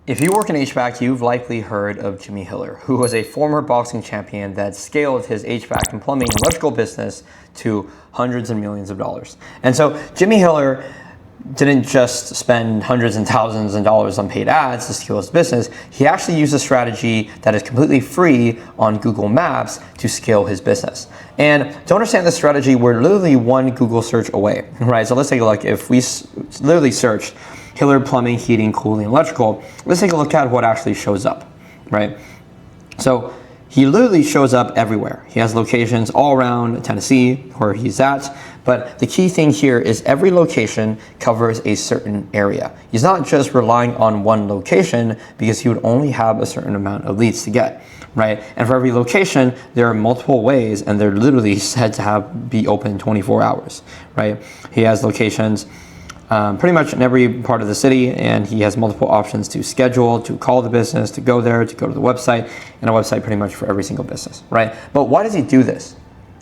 If you work in HVAC, you've likely heard of Jimmy Hiller, who was a former boxing champion that scaled his HVAC and plumbing and electrical business to hundreds and millions of dollars. And so Jimmy Hiller didn't just spend hundreds and thousands of dollars on paid ads to scale his business. He actually used a strategy that is completely free on Google Maps to scale his business. And to understand this strategy, we're literally one Google search away, right? So let's take a look. If we literally searched Hiller plumbing, heating, cooling, electrical, let's take a look at what actually shows up, right? So he literally shows up everywhere. He has locations all around Tennessee where he's at. But the key thing here is every location covers a certain area. He's not just relying on one location because he would only have a certain amount of leads to get, right? And for every location, there are multiple ways and they're literally said to be open 24 hours, right? He has locations pretty much in every part of the city, and he has multiple options to schedule, to call the business, to go there, to go to the website, and a website pretty much for every single business, right? But why does he do this,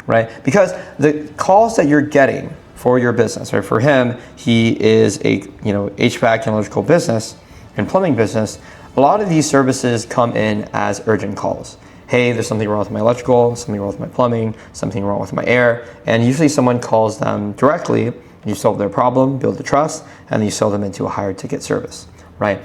right? Because the calls that you're getting for your business, right? For him, he is a HVAC and electrical business and plumbing business. A lot of these services come in as urgent calls. Hey, there's something wrong with my electrical, something wrong with my plumbing, something wrong with my air, and usually someone calls them directly. You solve their problem, build the trust, and then you sell them into a higher ticket service, right?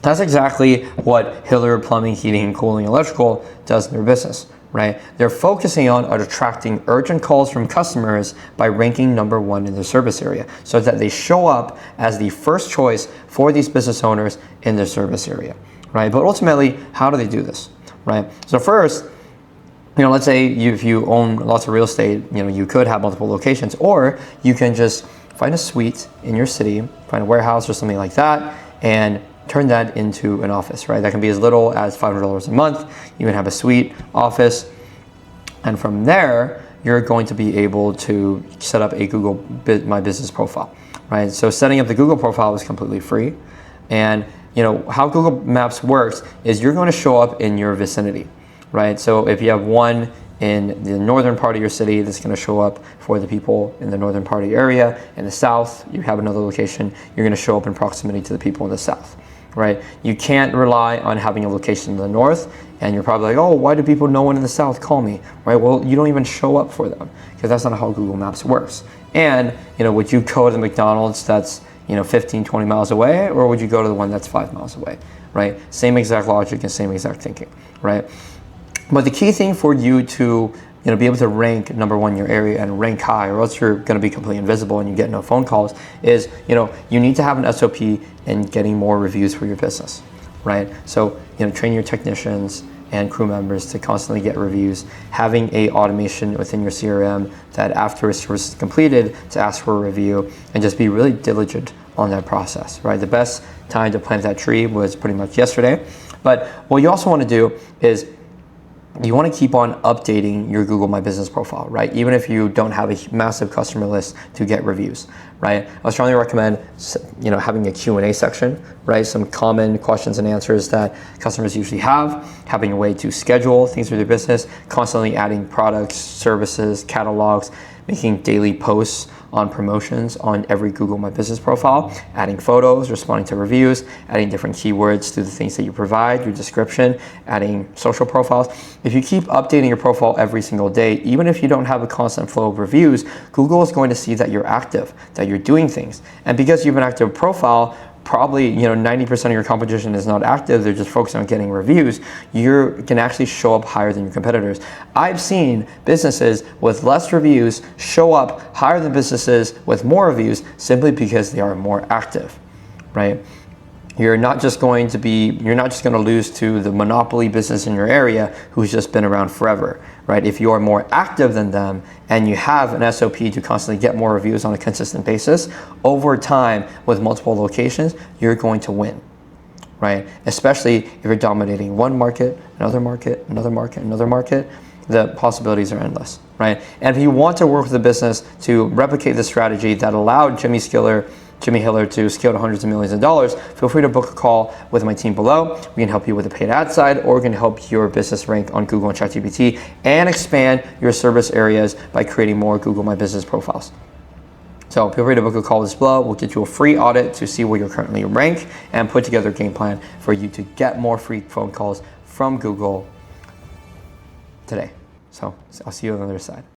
That's exactly what Hiller Plumbing, Heating, Cooling, Electrical does in their business, right? They're focusing on attracting urgent calls from customers by ranking #1 in their service area so that they show up as the first choice for these business owners in their service area, right? But ultimately, how do they do this, right? So first, let's say if you own lots of real estate, you could have multiple locations, or you can just find a suite in your city, find a warehouse or something like that, and turn that into an office, right? That can be as little as $500 a month. You can have a suite office, and from there, you're going to be able to set up a Google My Business profile, right? So setting up the Google profile is completely free, and how Google Maps works is you're going to show up in your vicinity, right? So if you have one in the northern part of your city, that's going to show up for the people in the northern part of your area. In the south, you have another location, you're going to show up in proximity to the people in the south, right? You can't rely on having a location in the north, and you're probably like, oh, why do people, no one in the south call me, right? Well, you don't even show up for them because that's not how Google Maps works. And, would you go to the McDonald's that's 15, 20 miles away, or would you go to the one that's 5 miles away, right? Same exact logic and same exact thinking, right? But the key thing for you to be able to rank #1 in your area and rank high, or else you're going to be completely invisible and you get no phone calls, is you need to have an SOP in getting more reviews for your business, right? So train your technicians and crew members to constantly get reviews, having a automation within your CRM that after a service is completed to ask for a review, and just be really diligent on that process, right? The best time to plant that tree was pretty much yesterday. But what you also want to do is you want to keep on updating your Google My Business profile, right? Even if you don't have a massive customer list to get reviews, right? I would strongly recommend, having a Q&A section, right? Some common questions and answers that customers usually have, having a way to schedule things with your business, constantly adding products, services, catalogs, making daily posts on promotions on every Google My Business profile, adding photos, responding to reviews, adding different keywords to the things that you provide, your description, adding social profiles. If you keep updating your profile every single day, even if you don't have a constant flow of reviews, Google is going to see that you're active, that you're doing things. And because you have an active profile, probably 90% of your competition is not active, they're just focused on getting reviews, you can actually show up higher than your competitors. I've seen businesses with less reviews show up higher than businesses with more reviews simply because they are more active, right? You're not just going to lose to the monopoly business in your area who's just been around forever, right? If you are more active than them and you have an SOP to constantly get more reviews on a consistent basis, over time with multiple locations, you're going to win, right? Especially if you're dominating one market, another market, another market, another market, the possibilities are endless, right? And if you want to work with a business to replicate the strategy that allowed Jimmy Hiller to scale to hundreds of millions of dollars, feel free to book a call with my team below. We can help you with the paid ad side, or we can help your business rank on Google and ChatGPT and expand your service areas by creating more Google My Business profiles. So feel free to book a call with us below. We'll get you a free audit to see where you're currently ranked and put together a game plan for you to get more free phone calls from Google today. So I'll see you on the other side.